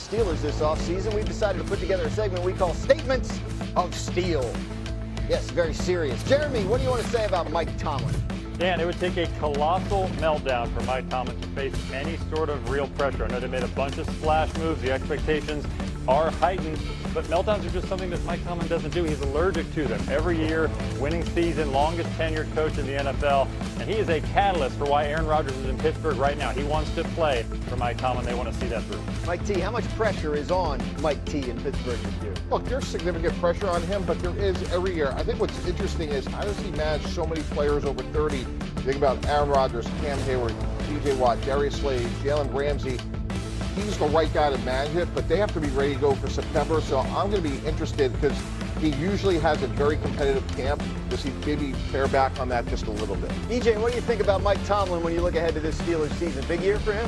Steelers this offseason, we've decided to put together a segment we call Statements of Steel. Yes, very serious. Jeremy, what do you want to say about Mike Tomlin? Dan, it would take a colossal meltdown for Mike Tomlin to face any sort of real pressure. I know they made a bunch of splash moves. The expectations are heightened, but meltdowns are just something that Mike Tomlin doesn't do. He's allergic to them. Every year, winning season, longest tenured coach in the NFL, and he is a catalyst for why Aaron Rodgers is in Pittsburgh right now. He wants to play for Mike Tomlin. They want to see that through. Mike T, how much pressure is on Mike T in Pittsburgh this year? Look, there's significant pressure on him, but there is every year. I think what's interesting is how does he manage so many players over 30? Think about Aaron Rodgers, Cam Hayward, T.J. Watt, Darius Slade, Jalen Ramsey. He's the right guy to manage it, but they have to be ready to go for September. So I'm going to be interested because he usually has a very competitive camp. Does he maybe pare back on that just a little bit? EJ, what do you think about Mike Tomlin when you look ahead to this Steelers season? Big year for him?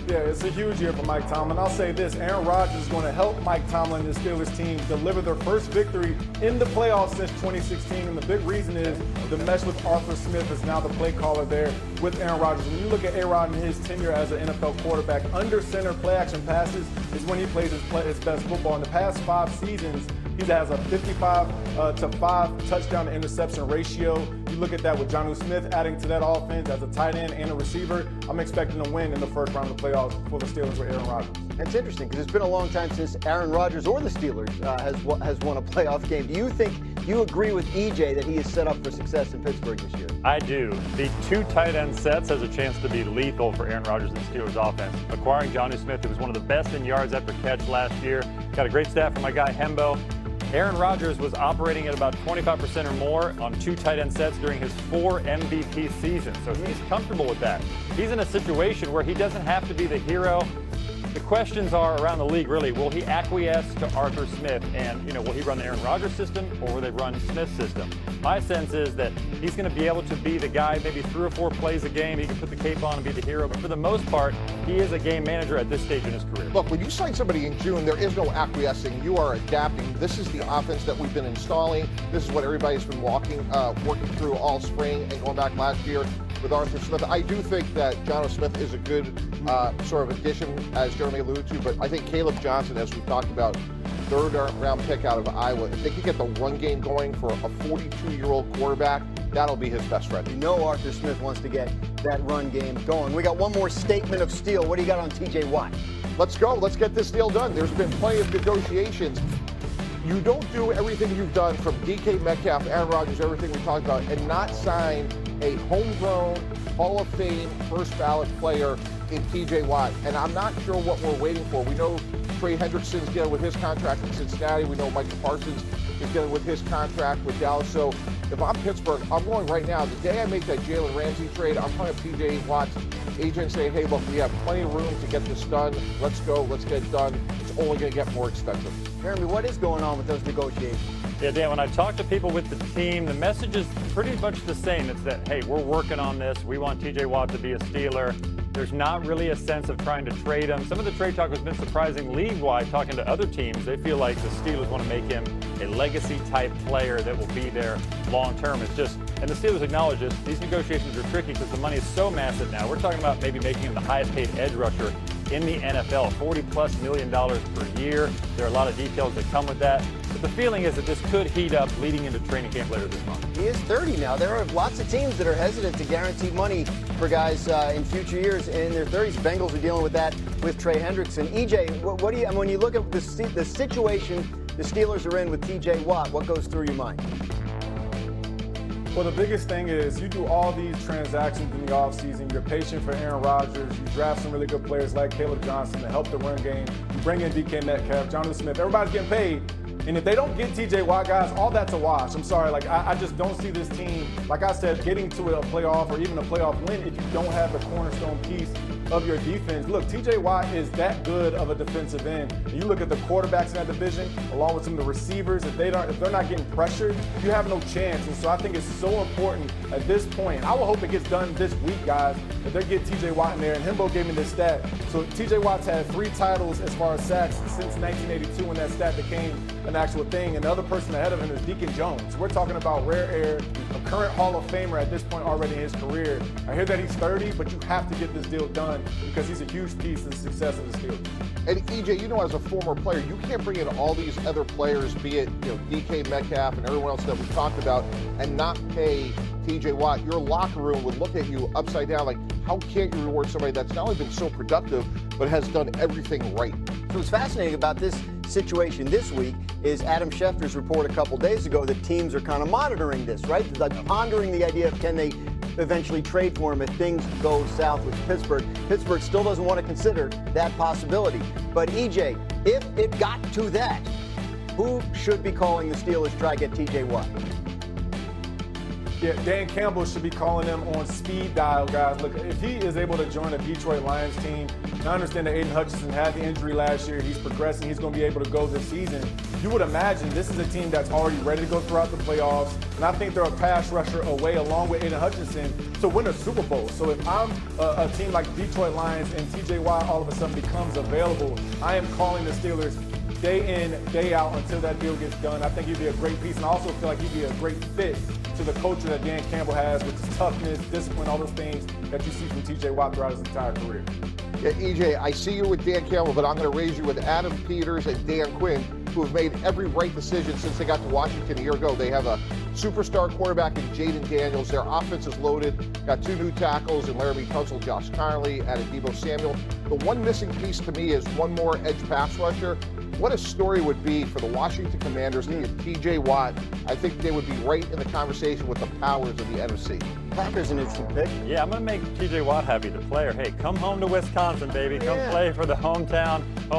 Yeah, it's a huge year for Mike Tomlin. I'll say this, Aaron Rodgers is going to help Mike Tomlin and the Steelers team deliver their first victory in the playoffs since 2016. And the big reason is the mesh with Arthur Smith is now the play caller there with Aaron Rodgers. When you look at A-Rod and his tenure as an NFL quarterback, under center play action passes is when he plays his best football. In the past 5 seasons, he has a 55 to 5 touchdown to interception ratio. You look at that with Jonnu Smith adding to that offense as a tight end and a receiver. I'm expecting to win in the first round of the playoffs for the Steelers with Aaron Rodgers. That's interesting because it's been a long time since Aaron Rodgers or the Steelers has won a playoff game. Do you agree with EJ that he is set up for success in Pittsburgh this year? I do. The 2 tight end sets has a chance to be lethal for Aaron Rodgers and the Steelers offense. Acquiring Jonnu Smith, who was one of the best in yards after catch last year. Got a great stat from my guy Hembo. Aaron Rodgers was operating at about 25% or more on 2 tight end sets during his 4 MVP seasons. So he's comfortable with that. He's in a situation where he doesn't have to be the hero. The questions are around the league, really. Will he acquiesce to Arthur Smith? And, will he run the Aaron Rodgers system or will they run Smith's system? My sense is that he's going to be able to be the guy, maybe 3 or 4 plays a game. He can put the cape on and be the hero. But for the most part, he is a game manager at this stage in his career. Look, when you sign somebody in June, there is no acquiescing. You are adapting. This is the offense that we've been installing. This is what everybody's been working through all spring and going back last year with Arthur Smith. I do think that Jonnu Smith is a good sort of addition, as Jeremy alluded to, but I think Caleb Johnson, as we've talked about, 3rd round pick out of Iowa, if they could get the run game going for a 42-year-old quarterback, that'll be his best friend. You know Arthur Smith wants to get that run game going. We got one more statement of steel. What do you got on T.J. Watt? Let's go. Let's get this deal done. There's been plenty of negotiations. You don't do everything you've done from DK Metcalf, Aaron Rodgers, everything we talked about, and not sign a homegrown Hall of Fame first ballot player in T.J. Watt. And I'm not sure what we're waiting for. We know Trey Hendrickson's dealing with his contract in Cincinnati. We know Michael Parsons is dealing with his contract with Dallas. So if I'm Pittsburgh, I'm going right now. The day I make that Jalen Ramsey trade, I'm calling up T.J. Watt's agent saying, hey, look, we have plenty of room to get this done. Let's go. Let's get it done. It's only going to get more expensive. Jeremy, what is going on with those negotiations? Yeah, Dan, when I talk to people with the team, the message is pretty much the same. It's that, hey, we're working on this. We want T.J. Watt to be a Steeler. There's not really a sense of trying to trade him. Some of the trade talk has been surprising league-wide. Talking to other teams, they feel like the Steelers want to make him a legacy-type player that will be there long-term. It's just, and the Steelers acknowledge this, these negotiations are tricky because the money is so massive now. We're talking about maybe making him the highest-paid edge rusher in the NFL, $40+ million per year. There are a lot of details that come with that. But the feeling is that this could heat up leading into training camp later this month. He is 30 now. There are lots of teams that are hesitant to guarantee money for guys in future years in their 30s. Bengals are dealing with that with Trey Hendrickson. EJ, what do you, when you look at the situation the Steelers are in with T.J. Watt, what goes through your mind? Well, the biggest thing is you do all these transactions in the offseason. You're patient for Aaron Rodgers. You draft some really good players like Caleb Johnson to help the run game. You bring in DK Metcalf, Jonnu Smith. Everybody's getting paid. And if they don't get T.J. Watt, guys, all that's a wash. I'm sorry. I just don't see this team, like I said, getting to a playoff or even a playoff win if you don't have the cornerstone piece of your defense. Look, T.J. Watt is that good of a defensive end. And you look at the quarterbacks in that division, along with some of the receivers, if they're not getting pressured, you have no chance. And so I think it's so important at this point. I will hope it gets done this week, guys, if they get T.J. Watt in there. And Hembo gave me this stat. So T.J. Watt's had 3 titles as far as sacks since 1982 when that stat became an actual thing. And the other person ahead of him is Deacon Jones. We're talking about rare air, a current Hall of Famer at this point already in his career. I hear that he's 30, but you have to get this deal done because he's a huge piece of the success of the Steelers. And EJ, you know, as a former player, you can't bring in all these other players, be it, you know, DK Metcalf and everyone else that we talked about, and not pay TJ Watt. Your locker room would look at you upside down like, how can't you reward somebody that's not only been so productive, but has done everything right? So what's fascinating about this situation this week is Adam Schefter's report a couple days ago that teams are kind of monitoring this, right? Like pondering the idea of can they eventually trade for him if things go south with Pittsburgh. Pittsburgh still doesn't want to consider that possibility. But EJ, if it got to that, who should be calling the Steelers to try to get TJ Watt? Yeah, Dan Campbell should be calling them on speed dial, guys. Look, if he is able to join the Detroit Lions team, and I understand that Aiden Hutchinson had the injury last year. He's progressing. He's going to be able to go this season. You would imagine this is a team that's already ready to go throughout the playoffs, and I think they're a pass rusher away, along with Aiden Hutchinson, to win a Super Bowl. So if I'm a team like the Detroit Lions and TJ Watt all of a sudden becomes available, I am calling the Steelers day in, day out until that deal gets done. I think he'd be a great piece, and I also feel like he'd be a great fit to the culture that Dan Campbell has, which is toughness, discipline, all those things that you see from TJ Watt throughout his entire career. Yeah, EJ, I see you with Dan Campbell, but I'm going to raise you with Adam Peters and Dan Quinn, who have made every right decision since they got to Washington a year ago. They have a superstar quarterback in Jayden Daniels. Their offense is loaded. Got 2 new tackles in Laramie Tunsil, Josh Connolly, added Deebo Samuel. The one missing piece to me is one more edge pass rusher. What a story would be for the Washington Commanders to get TJ Watt. I think they would be right in the conversation with the powers of the NFC. Packers an instant pick. Yeah, I'm going to make TJ Watt happy, the player. Hey, come home to Wisconsin, baby. Come play for the home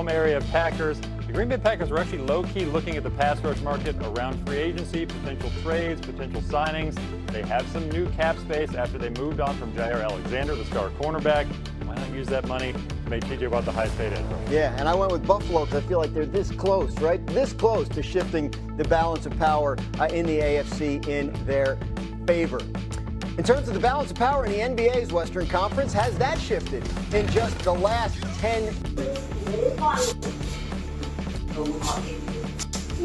area Packers. The Green Bay Packers are actually low-key looking at the pass rush market around free agency, potential trades, potential signings. They have some new cap space after they moved on from Jair Alexander, the star cornerback. Why not use that money to make TJ Watt the highest paid edge rusher? Yeah, and I went with Buffalo because I feel like they're this close, right? This close to shifting the balance of power in the AFC in their favor. In terms of the balance of power in the NBA's Western Conference, has that shifted in just the last 10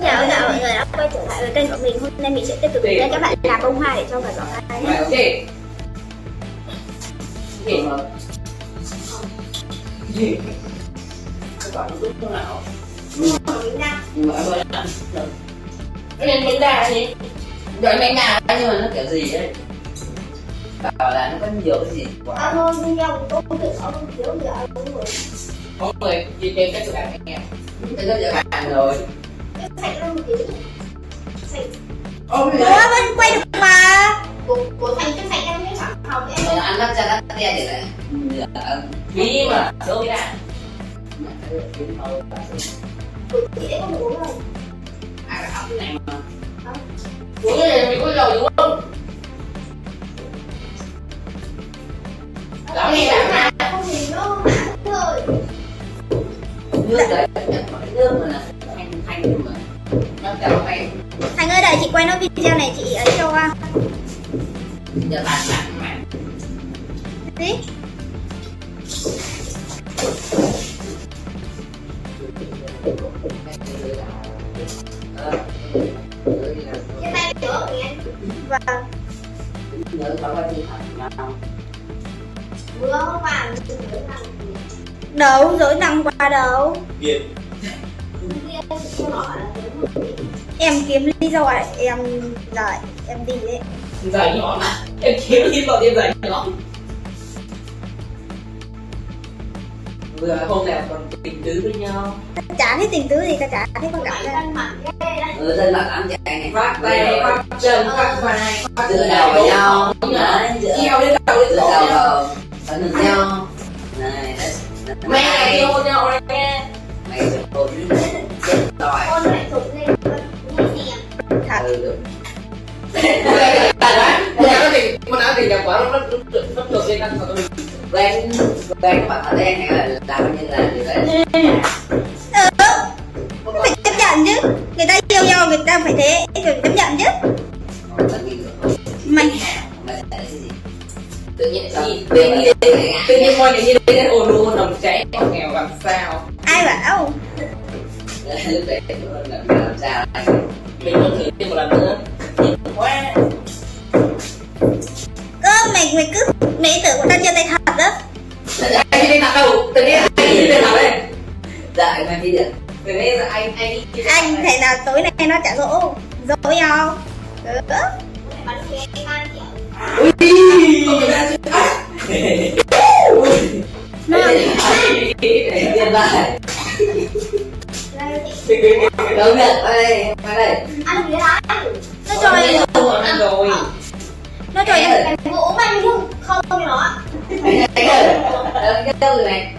Chào tất cả mọi người đã quay trở lại với kênh của mình. Hôm nay mình sẽ tiếp tục lên các bạn làm bông hoa để cho cả giỏ hai nhé. Ok. Gì mà? Gì? Các bạn giúp thế nào? Nhưng mà em ơi, cái này bánh đa là gì? Gọi bánh đa nhưng mà nó kiểu gì đấy? Bảo là nó có nhiều cái gì quá. Thôi, nhưng nhau có thể có không thiếu giờ đúng rồi. Có người đi trên các bạn anh em. Cái đó giờ hàng rồi. Cái sạch nó một tí. Sạch. Ủa, vẫn quay được mà. Của thành cái sạch em mới bảo học em. Ăn lắp ra lắp ra để này. Phí mà, đâu ra. Chị đấy không uống rồi. Ai đã học cái này mà. Uống cái này mình có dầu đúng không? Đó nghe bạn mà. Không thì nó thôi. Nước đấy, nước mà là thanh mà. Nó kéo mày. Thành ơi, đợi chị quay nó video này chị ấy cho à. Giờ bạn mà. Gì? Cái tay nữa kìa. Vâng. Nhớ có bao nhiêu thằng nào. Mưa không vào đâu rồi nằm qua đâu. Em kiếm lý do em rồi em đi đấy. Giày nhỏ mà em kiếm lý do em giày nhỏ. Vừa hôm nào còn tình tứ với nhau. Ta chả thấy tình tứ gì, ta chả thấy con gặp ra. Dân mặt lắm chạy này khoác tay, khoác chân, khoác vai, khoác dựa đầu vào nhau. Eo đến đầu đến đầu đầu. Phải được nhau. Này, mày này đi hôn nhau đây nghe. Mày sẽ hôn chứ. Rồi. Con lại thục lên. Thật. Mình nói thì nhập quả nó được lên ăn của mình. Quen các bạn ở đây hay là làm như là gì đấy. Phải chấp nhận chứ. Người ta yêu nhau người ta phải thế rồi chấp nhận chứ. Mày tự nhiên coi như thế ồn ồn đồng cháy nghèo làm sao. Ai bảo? lúc đấy làm sao mình không thử thêm một lần nữa thì quá mày cứ mày tưởng của tao chơi tay thật đó. Anh đi thật đâu, từ đây anh đi thật đấy. Dạ em đi được. Từ đây anh đi. Anh thể nào tối nay nó trả dỗ dỗ nhau. Ui. Tiền lại. Đâu được, đây, qua đây. Ăn gì hả? Nó cho em ăn rồi. Nó cho em ngủ mà nhưng không cho nó. Cái đâu rồi này.